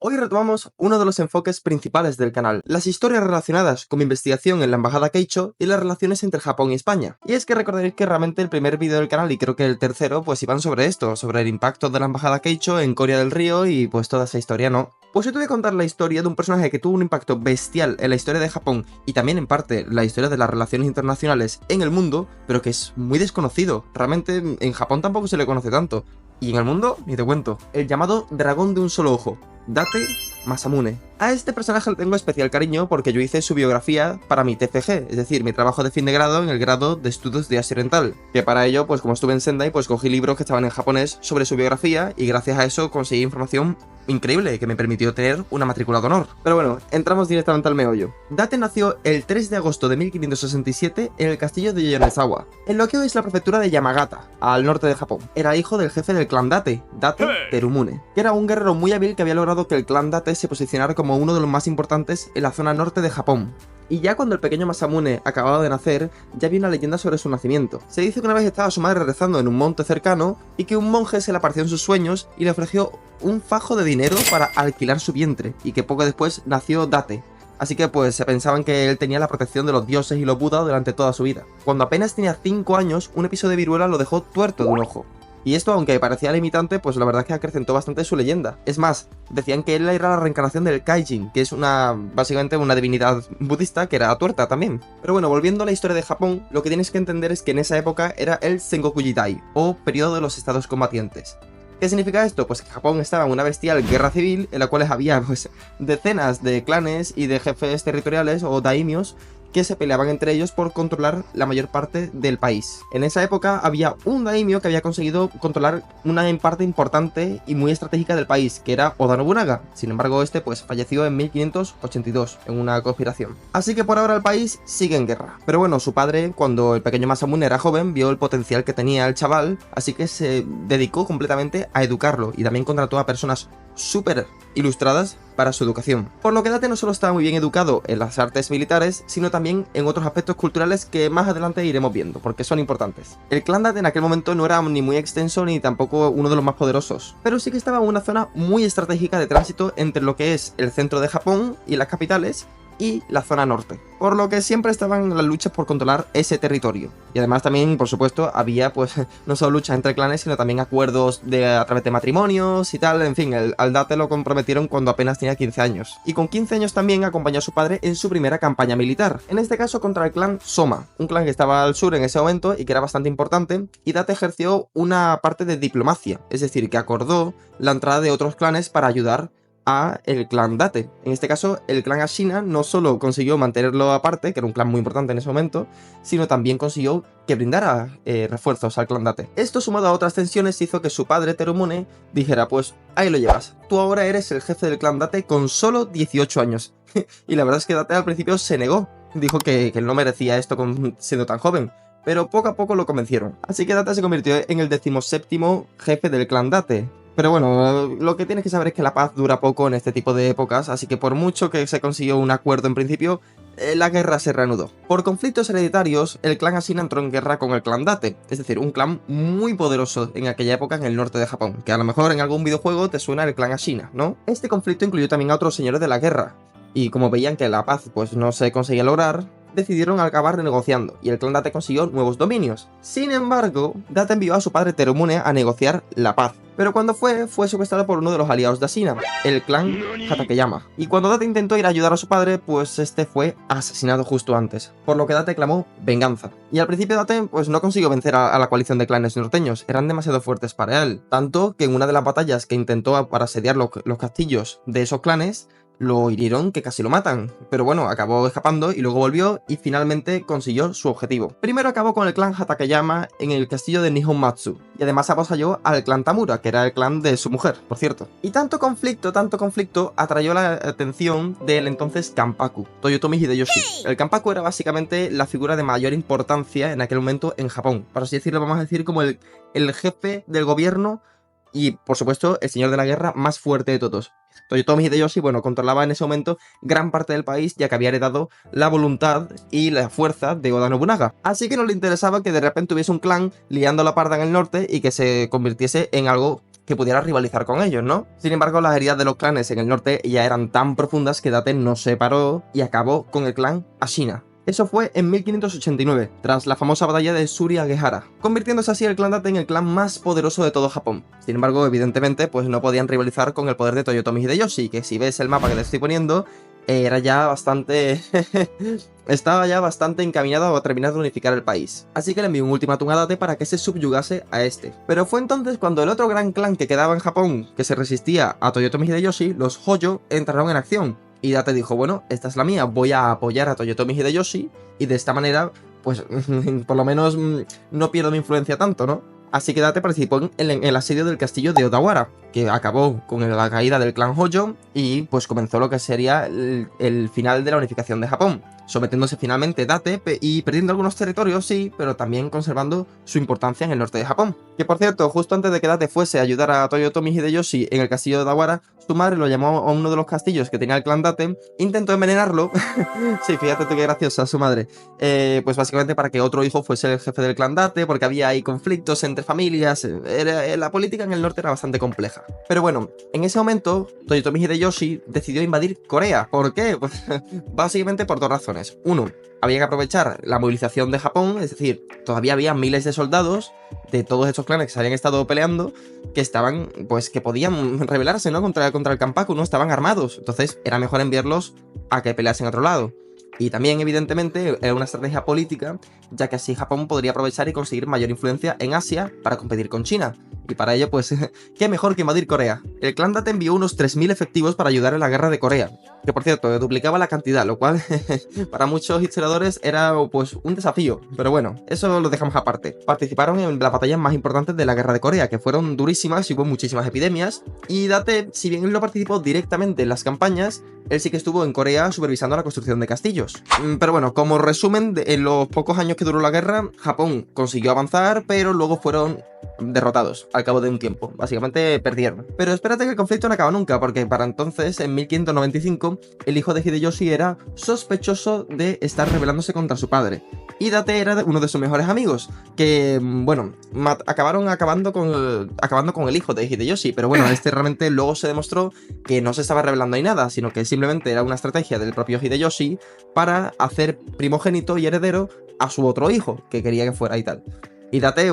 Hoy retomamos uno de los enfoques principales del canal, las historias relacionadas con mi investigación en la embajada Keicho y las relaciones entre Japón y España. Y es que recordaréis que realmente el primer vídeo del canal y creo que el tercero pues iban sobre esto, sobre el impacto de la embajada Keicho en Corea del Río y pues toda esa historia, ¿no? Pues hoy te voy a contar la historia de un personaje que tuvo un impacto bestial en la historia de Japón y también en parte la historia de las relaciones internacionales en el mundo, pero que es muy desconocido. Realmente en Japón tampoco se le conoce tanto. Y en el mundo, ni te cuento, el llamado dragón de un solo ojo, Date Masamune. A este personaje le tengo especial cariño porque yo hice su biografía para mi TFG, es decir, mi trabajo de fin de grado en el grado de estudios de Asia Oriental, que para ello, pues como estuve en Sendai, pues cogí libros que estaban en japonés sobre su biografía y gracias a eso conseguí información increíble que me permitió tener una matrícula de honor. Pero bueno, entramos directamente al meollo. Date nació el 3 de agosto de 1567 en el castillo de Yonezawa, en lo que hoy es la prefectura de Yamagata, al norte de Japón. Era hijo del jefe del clan Date, Date Terumune, que era un guerrero muy hábil que había logrado que el clan Date se posicionara como uno de los más importantes en la zona norte de Japón. Y ya cuando el pequeño Masamune acababa de nacer, ya había una leyenda sobre su nacimiento. Se dice que una vez estaba su madre rezando en un monte cercano y que un monje se le apareció en sus sueños y le ofreció un fajo de dinero para alquilar su vientre, y que poco después nació Date. Así que pues se pensaban que él tenía la protección de los dioses y los budas durante toda su vida. Cuando apenas tenía 5 años, un episodio de viruela lo dejó tuerto de un ojo. Y esto, aunque parecía limitante, pues la verdad es que acrecentó bastante su leyenda. Es más, decían que él era la reencarnación del Kaijin, que es básicamente una divinidad budista que era tuerta también. Pero bueno, volviendo a la historia de Japón, lo que tienes que entender es que en esa época era el Sengoku Jidai, o periodo de los estados combatientes. ¿Qué significa esto? Pues que Japón estaba en una bestial guerra civil en la cual había pues decenas de clanes y de jefes territoriales o daimios que se peleaban entre ellos por controlar la mayor parte del país. En esa época había un daimyo que había conseguido controlar una parte importante y muy estratégica del país, que era Oda Nobunaga. Sin embargo, este pues falleció en 1582 en una conspiración. Así que por ahora el país sigue en guerra. Pero bueno, su padre, cuando el pequeño Masamune era joven, vio el potencial que tenía el chaval, así que se dedicó completamente a educarlo y también contrató a personas súper ilustradas para su educación. Por lo que Date no solo estaba muy bien educado en las artes militares, sino también en otros aspectos culturales que más adelante iremos viendo, porque son importantes. El clan Date en aquel momento no era ni muy extenso ni tampoco uno de los más poderosos, pero sí que estaba en una zona muy estratégica de tránsito entre lo que es el centro de Japón y las capitales, y la zona norte, por lo que siempre estaban las luchas por controlar ese territorio. Y además también, por supuesto, había pues no solo luchas entre clanes, sino también acuerdos a través de matrimonios y tal. En fin, al Date lo comprometieron cuando apenas tenía 15 años. Y con 15 años también acompañó a su padre en su primera campaña militar, en este caso contra el clan Soma, un clan que estaba al sur en ese momento y que era bastante importante, y Date ejerció una parte de diplomacia, es decir, que acordó la entrada de otros clanes para ayudar a el clan Date. En este caso, el clan Ashina no solo consiguió mantenerlo aparte, que era un clan muy importante en ese momento, sino también consiguió que brindara refuerzos al clan Date. Esto, sumado a otras tensiones, hizo que su padre Terumune dijera: pues ahí lo llevas, tú ahora eres el jefe del clan Date con solo 18 años. Y la verdad es que Date al principio se negó, dijo que él no merecía esto siendo tan joven, pero poco a poco lo convencieron. Así que Date se convirtió en el 17º jefe del clan Date. Pero bueno, lo que tienes que saber es que la paz dura poco en este tipo de épocas, así que por mucho que se consiguió un acuerdo en principio, la guerra se reanudó. Por conflictos hereditarios, el clan Ashina entró en guerra con el clan Date, es decir, un clan muy poderoso en aquella época en el norte de Japón, que a lo mejor en algún videojuego te suena el clan Ashina, ¿no? Este conflicto incluyó también a otros señores de la guerra, y como veían que la paz pues no se conseguía lograr, decidieron acabar renegociando, y el clan Date consiguió nuevos dominios. Sin embargo, Date envió a su padre Terumune a negociar la paz, pero cuando fue secuestrado por uno de los aliados de Ashina, el clan Hatakeyama. Y cuando Date intentó ir a ayudar a su padre, pues este fue asesinado justo antes, por lo que Date clamó venganza. Y al principio Date pues no consiguió vencer a la coalición de clanes norteños, eran demasiado fuertes para él, tanto que en una de las batallas que intentó para asediar los castillos de esos clanes, lo hirieron que casi lo matan, pero bueno, acabó escapando y luego volvió y finalmente consiguió su objetivo. Primero acabó con el clan Hatakeyama en el castillo de Nihonmatsu, y además avasalló al clan Tamura, que era el clan de su mujer, por cierto. Y tanto conflicto atrayó la atención del entonces Kanpaku, Toyotomi Hideyoshi. El Kanpaku era básicamente la figura de mayor importancia en aquel momento en Japón, para así decirlo, vamos a decir como el jefe del gobierno y, por supuesto, el señor de la guerra más fuerte de todos. Toyotomi Hideyoshi, bueno, controlaba en ese momento gran parte del país, ya que había heredado la voluntad y la fuerza de Oda Nobunaga. Así que no le interesaba que de repente hubiese un clan liando la parda en el norte y que se convirtiese en algo que pudiera rivalizar con ellos, ¿no? Sin embargo, las heridas de los clanes en el norte ya eran tan profundas que Date no se paró y acabó con el clan Ashina. Eso fue en 1589, tras la famosa batalla de Suriagehara, convirtiéndose así el clan Date en el clan más poderoso de todo Japón. Sin embargo, evidentemente, pues no podían rivalizar con el poder de Toyotomi Hideyoshi, que si ves el mapa que te estoy poniendo, era ya bastante... estaba ya bastante encaminado a terminar de unificar el país. Así que le envió un ultimátum a Date para que se subyugase a este. Pero fue entonces cuando el otro gran clan que quedaba en Japón, que se resistía a Toyotomi Hideyoshi, los Hojo, entraron en acción. Y Date dijo, bueno, esta es la mía, voy a apoyar a Toyotomi Hideyoshi y de esta manera, pues, por lo menos no pierdo mi influencia tanto, ¿no? Así que Date participó en el asedio del castillo de Odawara, que acabó con la caída del clan Hojo y pues comenzó lo que sería el final de la unificación de Japón, sometiéndose finalmente Date y perdiendo algunos territorios, sí, pero también conservando su importancia en el norte de Japón. Que por cierto, justo antes de que Date fuese a ayudar a Toyotomi Hideyoshi en el castillo de Odawara, su madre lo llamó a uno de los castillos que tenía el clan Date, intentó envenenarlo, sí, fíjate tú qué graciosa su madre, pues básicamente para que otro hijo fuese el jefe del clan Date, porque había ahí conflictos entre familias, la política en el norte era bastante compleja. Pero bueno, en ese momento, Toyotomi Hideyoshi decidió invadir Corea. ¿Por qué? Pues básicamente por dos razones. Uno, había que aprovechar la movilización de Japón, es decir, todavía había miles de soldados de todos estos clanes que se habían estado peleando, que estaban, pues, que podían rebelarse, ¿no? Contra el Kanpaku, ¿no? Estaban armados. Entonces, era mejor enviarlos a que peleasen a otro lado. Y también, evidentemente, era una estrategia política, ya que así Japón podría aprovechar y conseguir mayor influencia en Asia para competir con China. Y para ello, pues, qué mejor que invadir Corea. El clan Date envió unos 3000 efectivos para ayudar en la guerra de Corea, que por cierto, duplicaba la cantidad, lo cual para muchos historiadores era, pues, un desafío. Pero bueno, eso lo dejamos aparte. Participaron en las batallas más importantes de la guerra de Corea, que fueron durísimas y hubo muchísimas epidemias. Y Date, si bien él no participó directamente en las campañas, él sí que estuvo en Corea supervisando la construcción de castillos. Pero bueno, como resumen, en los pocos años que duró la guerra, Japón consiguió avanzar, pero luego fueron derrotados al cabo de un tiempo. Básicamente perdieron. Pero espérate que el conflicto no acaba nunca, porque para entonces, en 1595, el hijo de Hideyoshi era sospechoso de estar rebelándose contra su padre. Y Date era uno de sus mejores amigos, que, bueno, acabando con el hijo de Hideyoshi, pero bueno, este realmente luego se demostró que no se estaba rebelando ni nada, sino que simplemente era una estrategia del propio Hideyoshi para hacer primogénito y heredero a su otro hijo, que quería que fuera y tal. Y Date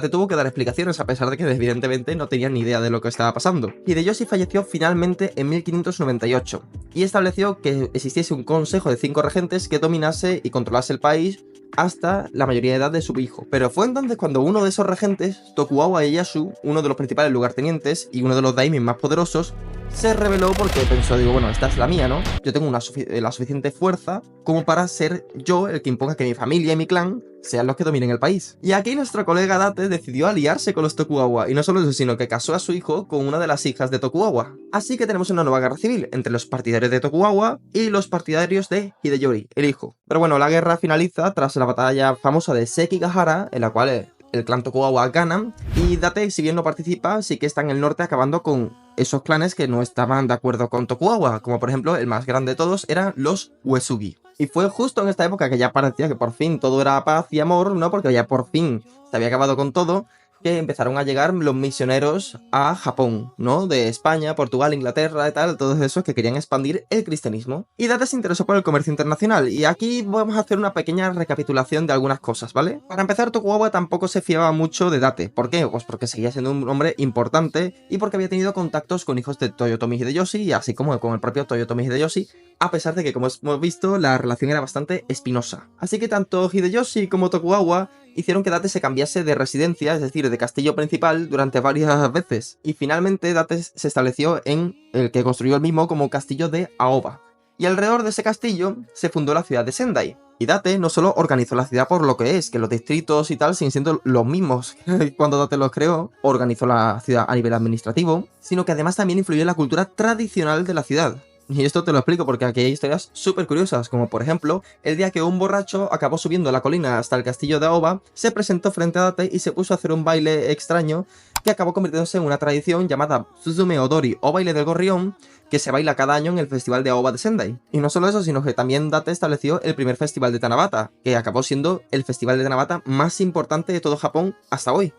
tuvo que dar explicaciones a pesar de que evidentemente no tenía ni idea de lo que estaba pasando. Hideyoshi falleció finalmente en 1598 y estableció que existiese un consejo de 5 regentes que dominase y controlase el país hasta la mayoría de edad de su hijo. Pero fue entonces cuando uno de esos regentes, Tokugawa Ieyasu, uno de los principales lugartenientes y uno de los daimyos más poderosos, se rebeló porque pensó, digo, bueno, esta es la mía, ¿no? Yo tengo la suficiente fuerza como para ser yo el que imponga que mi familia y mi clan sean los que dominen el país. Y aquí nuestro colega Date decidió aliarse con los Tokugawa, y no solo eso, sino que casó a su hijo con una de las hijas de Tokugawa. Así que tenemos una nueva guerra civil entre los partidarios de Tokugawa y los partidarios de Hideyori, el hijo. Pero bueno, la guerra finaliza tras la batalla famosa de Sekigahara, en la cual el clan Tokugawa gana, y Date, si bien no participa, sí que está en el norte acabando con esos clanes que no estaban de acuerdo con Tokugawa, como por ejemplo el más grande de todos eran los Uesugi. Y fue justo en esta época que ya parecía que por fin todo era paz y amor, ¿no? Porque ya por fin se había acabado con todo, que empezaron a llegar los misioneros a Japón, ¿no? De España, Portugal, Inglaterra y tal, todos esos que querían expandir el cristianismo. Y Date se interesó por el comercio internacional, y aquí vamos a hacer una pequeña recapitulación de algunas cosas, ¿vale? Para empezar, Tokugawa tampoco se fiaba mucho de Date. ¿Por qué? Pues porque seguía siendo un hombre importante y porque había tenido contactos con hijos de Toyotomi Hideyoshi, así como con el propio Toyotomi Hideyoshi, a pesar de que, como hemos visto, la relación era bastante espinosa. Así que tanto Hideyoshi como Tokugawa hicieron que Date se cambiase de residencia, es decir, de castillo principal, durante varias veces. Y finalmente Date se estableció en el que construyó el mismo como castillo de Aoba. Y alrededor de ese castillo se fundó la ciudad de Sendai. Y Date no solo organizó la ciudad por lo que es, que los distritos y tal siguen siendo los mismos cuando Date los creó, organizó la ciudad a nivel administrativo, sino que además también influyó en la cultura tradicional de la ciudad. Y esto te lo explico porque aquí hay historias súper curiosas, como por ejemplo, el día que un borracho acabó subiendo la colina hasta el castillo de Aoba, se presentó frente a Date y se puso a hacer un baile extraño que acabó convirtiéndose en una tradición llamada Suzume Odori o baile del gorrión, que se baila cada año en el festival de Aoba de Sendai. Y no solo eso, sino que también Date estableció el primer festival de Tanabata, que acabó siendo el festival de Tanabata más importante de todo Japón hasta hoy.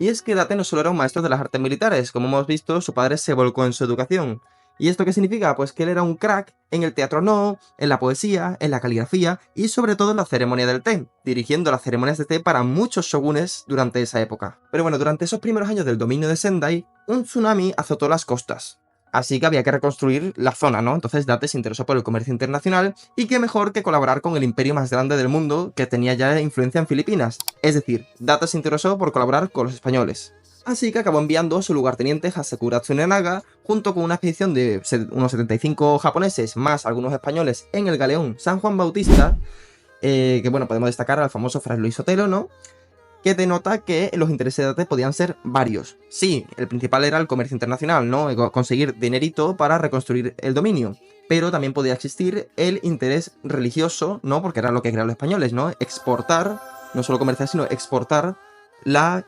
Y es que Date no solo era un maestro de las artes militares, como hemos visto, su padre se volcó en su educación. ¿Y esto qué significa? Pues que él era un crack en el teatro no, en la poesía, en la caligrafía y sobre todo en la ceremonia del té, dirigiendo las ceremonias de té para muchos shogunes durante esa época. Pero bueno, durante esos primeros años del dominio de Sendai, un tsunami azotó las costas. Así que había que reconstruir la zona, ¿no? Entonces Date se interesó por el comercio internacional y qué mejor que colaborar con el imperio más grande del mundo que tenía ya influencia en Filipinas. Es decir, Date se interesó por colaborar con los españoles. Así que acabó enviando a su lugarteniente Hasekura Tsunenaga, junto con una expedición de unos 75 japoneses más algunos españoles en el galeón San Juan Bautista, que bueno, podemos destacar al famoso Fray Luis Sotelo, ¿no? Que denota que los intereses de Date podían ser varios. Sí, el principal era el comercio internacional, ¿no? Conseguir dinerito para reconstruir el dominio. Pero también podía existir el interés religioso, ¿no? Porque era lo que querían los españoles, ¿no? Exportar, no solo comerciar, sino exportar la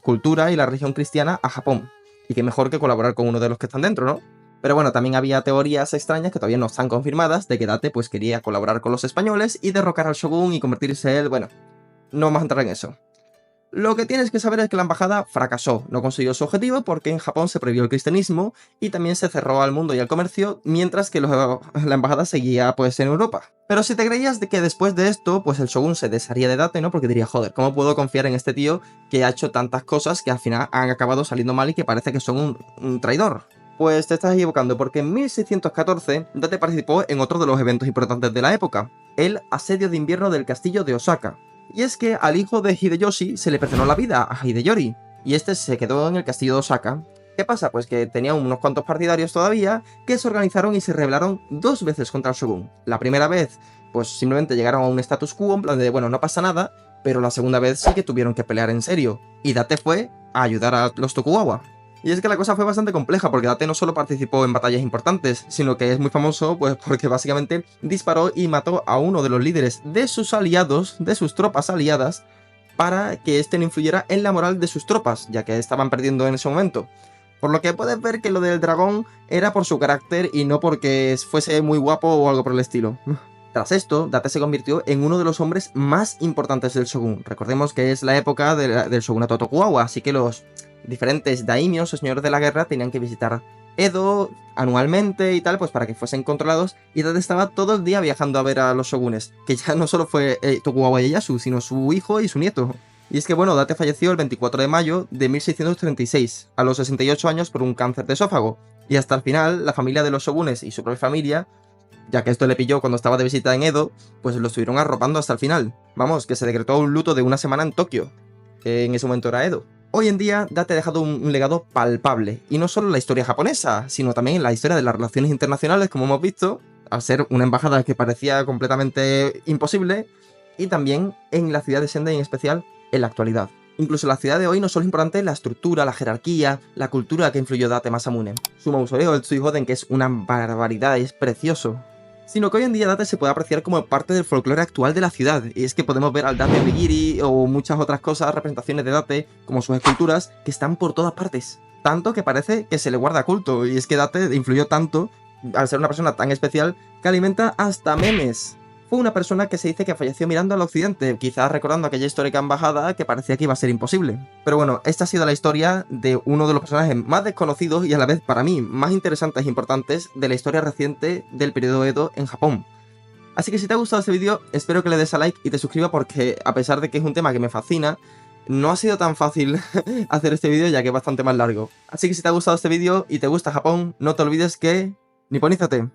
cultura y la religión cristiana a Japón. Y qué mejor que colaborar con uno de los que están dentro, ¿no? Pero bueno, también había teorías extrañas que todavía no están confirmadas de que Date pues quería colaborar con los españoles y derrocar al shogun y convertirse él, bueno, no vamos a entrar en eso. Lo que tienes que saber es que la embajada fracasó, no consiguió su objetivo porque en Japón se prohibió el cristianismo y también se cerró al mundo y al comercio, mientras que la embajada seguía pues en Europa. Pero si te creías de que después de esto, pues el shogun se desharía de Date, ¿no? Porque diría, joder, ¿cómo puedo confiar en este tío que ha hecho tantas cosas que al final han acabado saliendo mal y que parece que son un traidor? Pues te estás equivocando, porque en 1614 Date participó en otro de los eventos importantes de la época, el asedio de invierno del castillo de Osaka. Y es que al hijo de Hideyoshi se le perdonó la vida, a Hideyori, y este se quedó en el castillo de Osaka. ¿Qué pasa? Pues que tenía unos cuantos partidarios todavía que se organizaron y se rebelaron 2 veces contra el shogun. La primera vez, pues simplemente llegaron a un status quo, en plan de, bueno, no pasa nada, pero la segunda vez sí que tuvieron que pelear en serio, y Date fue a ayudar a los Tokugawa. Y es que la cosa fue bastante compleja, porque Date no solo participó en batallas importantes, sino que es muy famoso pues porque básicamente disparó y mató a uno de los líderes de sus aliados, de sus tropas aliadas, para que este no influyera en la moral de sus tropas, ya que estaban perdiendo en ese momento. Por lo que puedes ver que lo del dragón era por su carácter y no porque fuese muy guapo o algo por el estilo. Tras esto, Date se convirtió en uno de los hombres más importantes del shogun. Recordemos que es la época del shogunato Tokugawa, así que los diferentes daimios o señores de la guerra tenían que visitar Edo anualmente y tal, pues para que fuesen controlados, y Date estaba todo el día viajando a ver a los shogunes, que ya no solo fue Tokugawa Ieyasu, sino su hijo y su nieto. Y es que bueno, Date falleció el 24 de mayo de 1636, a los 68 años por un cáncer de esófago, y hasta el final la familia de los shogunes y su propia familia, ya que esto le pilló cuando estaba de visita en Edo, pues lo estuvieron arropando hasta el final. Vamos, que se decretó un luto de una semana en Tokio, que en ese momento era Edo. Hoy en día, Date ha dejado un legado palpable, y no solo en la historia japonesa, sino también en la historia de las relaciones internacionales, como hemos visto, al ser una embajada que parecía completamente imposible, y también en la ciudad de Sendai en especial, en la actualidad. Incluso en la ciudad de hoy no solo es importante la estructura, la jerarquía, la cultura que influyó Date Masamune. Su mausoleo, el Tsuihoden, que es una barbaridad, es precioso, sino que hoy en día Date se puede apreciar como parte del folclore actual de la ciudad, y es que podemos ver al Date Onigiri o muchas otras cosas, representaciones de Date, como sus esculturas, que están por todas partes. Tanto que parece que se le guarda culto, y es que Date influyó tanto, al ser una persona tan especial, que alimenta hasta memes. Fue una persona que se dice que falleció mirando al occidente, quizás recordando aquella histórica embajada que parecía que iba a ser imposible. Pero bueno, esta ha sido la historia de uno de los personajes más desconocidos y a la vez para mí más interesantes e importantes de la historia reciente del periodo Edo en Japón. Así que si te ha gustado este vídeo, espero que le des a like y te suscribas porque a pesar de que es un tema que me fascina, no ha sido tan fácil hacer este vídeo ya que es bastante más largo. Así que si te ha gustado este vídeo y te gusta Japón, no te olvides que... ¡Nipponízate!